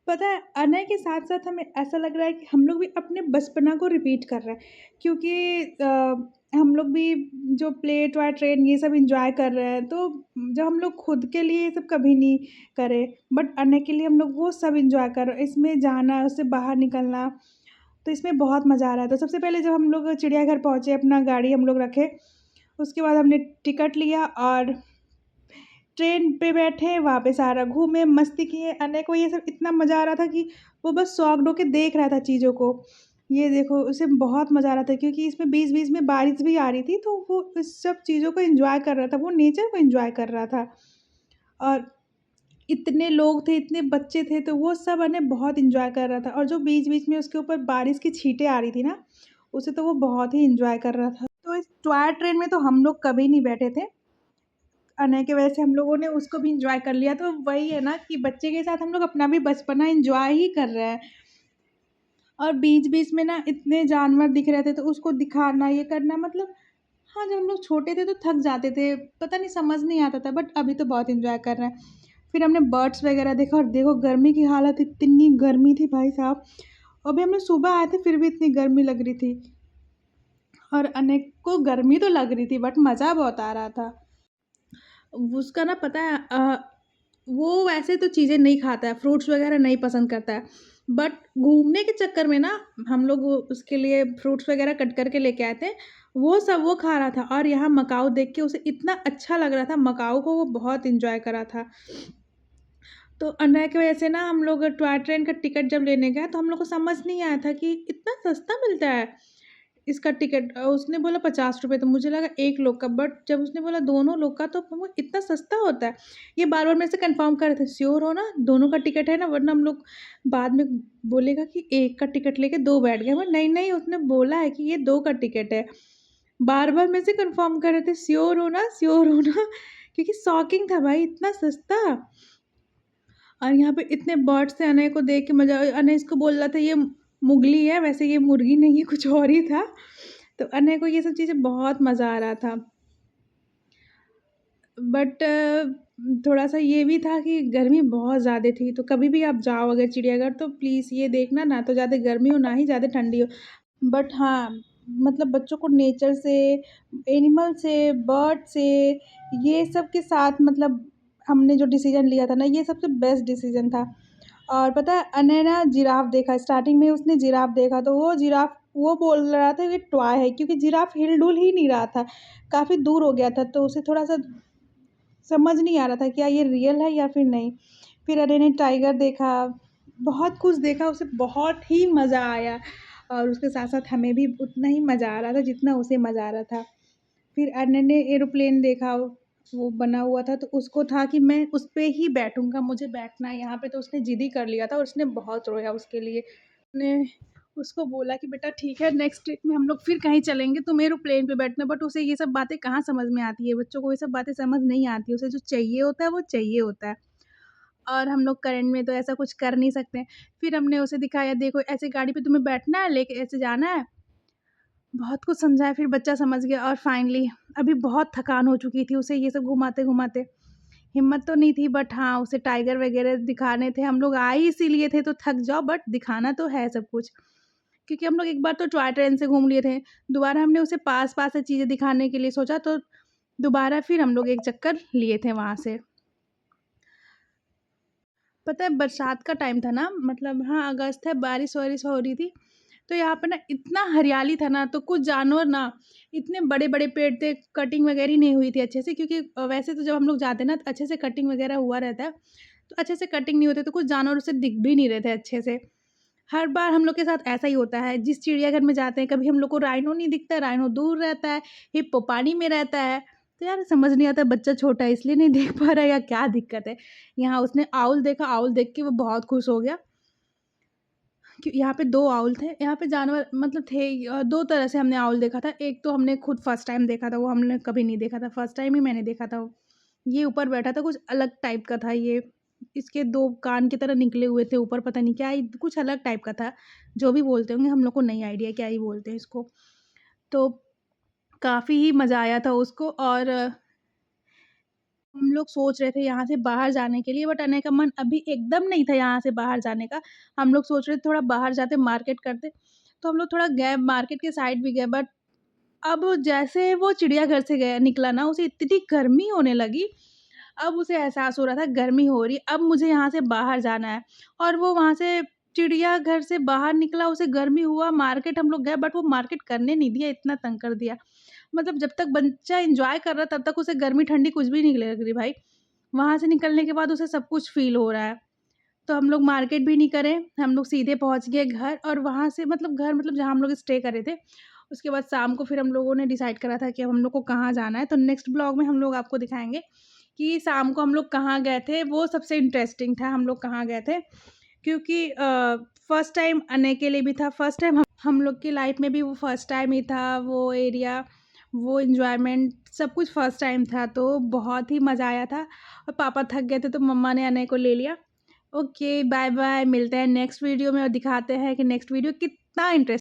पता है, आने के साथ-साथ हमें ऐसा लग रहा है कि हम लोग भी अपने बचपना को रिपीट कर रहे हैं, क्योंकि हम लोग भी जो प्ले टॉय ट्रेन ये सब एन्जॉय कर रहे हैं, तो जब हम लोग खुद के लिए ये सब कभी नहीं करे, बट अन्य के लिए हम लोग वो सब एन्जॉय कर रहे हैं। इसमें जाना, उससे बाहर निकलना, तो इसमें बहुत मज़ा आ रहा था। सबसे पहले जब हम लोग चिड़ियाघर पहुँचे, अपना गाड़ी हम लोग रखे, उसके बाद हमने टिकट लिया और ट्रेन पे बैठे, वहाँ पे सारा घूमे, मस्ती किए, अन्य को ये सब इतना मज़ा आ रहा था कि वो बस शॉक्ड होके देख रहा था चीज़ों को। ये देखो, उसे बहुत मज़ा आ रहा था क्योंकि इसमें बीच-बीच में बारिश भी आ रही थी, तो वो इस सब चीज़ों को एन्जॉय कर रहा था, वो नेचर को एन्जॉय कर रहा था। और इतने लोग थे, इतने बच्चे थे, तो वो सब बहुत एन्जॉय कर रहा था और जो बीच-बीच में उसके ऊपर बारिश की छींटें आ रही थी ना, उसे तो वो बहुत ही एन्जॉय कर रहा था। तो इस टॉय ट्रेन में तो हम लोग कभी नहीं बैठे थे। आने की वजह से हम लोगों ने उसको भी एन्जॉय कर लिया, तो वही है ना कि बच्चे के साथ हम लोग अपना भी बचपना एन्जॉय ही कर रहे हैं। और बीच-बीच में ना इतने जानवर दिख रहे थे, तो उसको दिखाना, ये करना, मतलब हाँ, जब हम लोग छोटे थे तो थक जाते थे, पता नहीं समझ नहीं आता था, बट अभी तो बहुत एन्जॉय कर रहे हैं। फिर हमने बर्ड्स वगैरह देखा और देखो गर्मी की हालत, इतनी गर्मी थी भाई साहब। अभी हम लोग सुबह आए थे, फिर भी इतनी गर्मी लग रही थी और अनेक को गर्मी तो लग रही थी, बट मज़ा बहुत आ रहा था। उसका ना पता है, वो वैसे तो चीज़ें नहीं खाता है, फ्रूट्स वग़ैरह नहीं पसंद करता है। बट घूमने के चक्कर में ना हम लोग वो उसके लिए फ्रूट्स वग़ैरह कट करके लेके आए थे। वो सब वो खा रहा था और यहाँ मकाओ देख के उसे इतना अच्छा लग रहा था, मकाओ को वो बहुत एन्जॉय करा था। तो अनय की वजह से ना हम लोग टॉय ट्रेन का टिकट जब लेने गए, तो हम लोग को समझ नहीं आया था कि इतना सस्ता मिलता है इसका टिकट। उसने बोला ₹50, तो मुझे लगा 1 लोग का, बट जब उसने बोला दोनों लोग का, तो वो इतना सस्ता होता है। ये बार-बार मेरे से कन्फर्म कर रहे थे, श्योर हो ना? दोनों का टिकट है ना? वरना हम लोग बाद में बोलेगा कि 1 का टिकट लेके 2 बैठ गए। मैं नहीं, नहीं, उसने बोला है कि ये 2 का टिकट है। बार-बार मेरे से कन्फर्म कर रहे थे, श्योर हो ना? श्योर हो ना? क्योंकि शॉकिंग था भाई, इतना सस्ता। और यहाँ पे इतने बर्ड्स थे, अनय को देख के मज़ा, अनय इसको बोल रहा था ये मुगली है, वैसे ये मुर्गी नहीं है, कुछ और ही था। तो अनय को ये सब चीज़ें बहुत मज़ा आ रहा था। बट थोड़ा-सा ये भी था कि गर्मी बहुत ज़्यादा थी, तो कभी भी आप जाओ अगर चिड़ियाघर, तो प्लीज़ ये देखना, ना तो ज़्यादा गर्मी हो, ना ही ज़्यादा ठंडी हो। बट हाँ, मतलब बच्चों को नेचर से, एनिमल से, बर्ड से, ये सब के साथ, मतलब हमने जो डिसीज़न लिया था ना, ये सबसे बेस्ट डिसीज़न था। और पता है, अनय ना जिराफ देखा, स्टार्टिंग में उसने जिराफ देखा, तो वो जिराफ वो बोल रहा था ये टॉय है, क्योंकि जिराफ हिल-डुल ही नहीं रहा था, काफ़ी दूर हो गया था, तो उसे थोड़ा-सा समझ नहीं आ रहा था क्या ये रियल है या फिर नहीं। फिर अनय ने टाइगर देखा, बहुत कुछ देखा, उसे बहुत ही मज़ा आया और उसके साथ-साथ हमें भी उतना ही मज़ा आ रहा था जितना उसे मज़ा आ रहा था। फिर अनय ने एरोप्लेन देखा, वो बना हुआ था, तो उसको था कि मैं उस पे ही बैठूँगा, मुझे बैठना है यहाँ पे, तो उसने ज़िद ही कर लिया था और उसने बहुत रोया उसके लिए। ने उसको बोला कि बेटा ठीक है, नेक्स्ट ट्रिप में हम लोग फिर कहीं चलेंगे, तुम एरोप्लेन पे बैठना, बट उसे ये सब बातें कहाँ समझ में आती है, बच्चों को ये सब बातें समझ नहीं आती, उसे जो चाहिए होता है वो चाहिए होता है। और हम लोग करंट में तो ऐसा कुछ कर नहीं सकते। फिर हमने उसे दिखाया, देखो ऐसे गाड़ी पे तुम्हें बैठना है, लेके ऐसे जाना है, बहुत कुछ समझाया, फिर बच्चा समझ गया और फाइनली अभी बहुत थकान हो चुकी थी उसे ये सब घुमाते-घुमाते। हिम्मत तो नहीं थी, बट हाँ, उसे टाइगर वगैरह दिखाने थे, हम लोग आए ही इसीलिए थे, तो थक जाओ बट दिखाना तो है सब कुछ। क्योंकि हम लोग एक बार तो टॉय ट्रेन से घूम लिए थे, दोबारा हमने उसे पास-पास से चीज़ें दिखाने के लिए सोचा, तो दोबारा फिर हम लोग एक चक्कर लिए थे वहाँ से। पता है, बरसात का टाइम था ना, मतलब हाँ, अगस्त है, बारिश-वारिश हो रही थी, तो यहाँ पे ना इतना हरियाली था ना, तो कुछ जानवर ना, इतने बड़े-बड़े पेड़ थे, कटिंग वगैरह ही नहीं हुई थी अच्छे से, क्योंकि वैसे तो जब हम लोग जाते हैं ना, तो अच्छे से कटिंग वगैरह हुआ रहता है, तो अच्छे से कटिंग नहीं होती, तो कुछ जानवर उससे दिख भी नहीं रहे थे अच्छे से। हर बार हम लोग के साथ ऐसा ही होता है, जिस चिड़ियाघर में जाते हैं, कभी हम लोग को राइनो नहीं दिखता, राइनो दूर रहता है, हिप्पो पानी में रहता है, तो यार समझ नहीं आता, बच्चा छोटा है इसलिए नहीं देख पा रहा है या क्या दिक्कत है। यहाँ उसने आउल देखा, आउल देख के वो बहुत खुश हो गया कि यहाँ पे 2 आउल थे, यहाँ पे जानवर मतलब थे 2 तरह से हमने आउल देखा था। एक तो हमने खुद फर्स्ट टाइम देखा था, वो हमने कभी नहीं देखा था, फर्स्ट टाइम ही मैंने देखा था वो। ये ऊपर बैठा था, कुछ अलग टाइप का था ये, इसके 2 कान की तरह निकले हुए थे ऊपर, पता नहीं क्या ही कुछ अलग टाइप का था, जो भी बोलते होंगे, हम लोग को नहीं आइडिया क्या ही बोलते हैं इसको। तो काफ़ी ही मज़ा आया था उसको और हम लोग सोच रहे थे यहाँ से बाहर जाने के लिए, बट अनय का मन अभी एकदम नहीं था यहाँ से बाहर जाने का। हम लोग सोच रहे थे थोड़ा बाहर जाते, मार्केट करते, तो हम लोग थोड़ा गए, मार्केट के साइड भी गए, बट अब जैसे वो चिड़ियाघर से गया निकला ना, उसे इतनी गर्मी होने लगी। अब उसे एहसास हो रहा था गर्मी हो रही, अब मुझे यहाँ से बाहर जाना है। और वो वहाँ से चिड़ियाघर से बाहर निकला, उसे गर्मी हुआ, मार्केट हम लोग गए, बट वो मार्केट करने नहीं दिया, इतना तंग कर दिया। मतलब जब तक बच्चा एन्जॉय कर रहा है, तब तक उसे गर्मी-ठंडी कुछ भी नहीं लग रही भाई। वहाँ से निकलने के बाद उसे सब कुछ फ़ील हो रहा है। तो हम लोग मार्केट भी नहीं करे, हम लोग सीधे पहुँच गए घर, और वहाँ से मतलब घर मतलब जहाँ हम लोग स्टे करे थे, उसके बाद शाम को फिर हम लोगों ने डिसाइड करा था कि अब हम लोग को कहाँ जाना है। तो नेक्स्ट ब्लॉग में हम लोग आपको दिखाएँगे कि शाम को हम लोग कहाँ गए थे, वो सबसे इंटरेस्टिंग था हम लोग कहाँ गए थे। क्योंकि फर्स्ट टाइम अनय के लिए भी था, फर्स्ट टाइम हम लोग की लाइफ में भी वो फर्स्ट टाइम ही था, वो एरिया, वो एन्जॉयमेंट सब कुछ फर्स्ट टाइम था, तो बहुत ही मज़ा आया था। और पापा थक गए थे तो मम्मा ने अनय को ले लिया। ओके, बाय-बाय, मिलते हैं नेक्स्ट वीडियो में और दिखाते हैं कि नेक्स्ट वीडियो कितना इंटरेस्ट